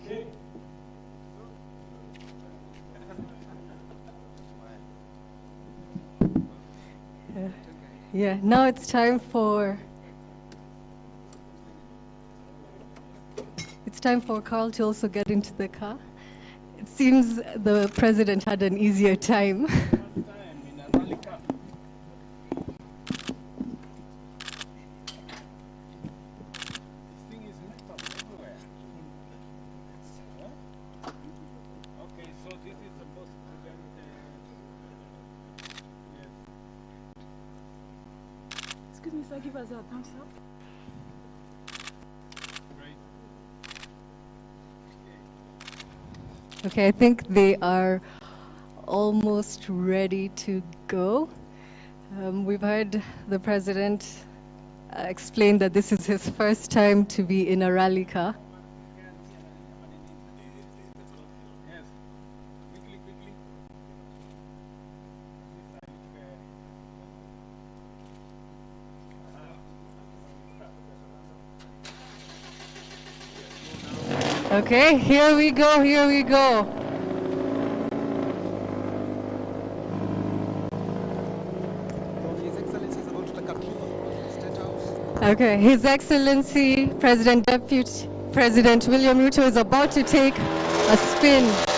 Okay. Yeah, now it's time for Carl to also get into the car. It seems the president had an easier time. Excuse me, sir, give us a thumbs up. Okay, I think they are almost ready to go. We've heard the president explain that this is his first time to be in a rally car. Okay, here we go, here we go. Okay, His Excellency President Deputy President William Ruto is about to take a spin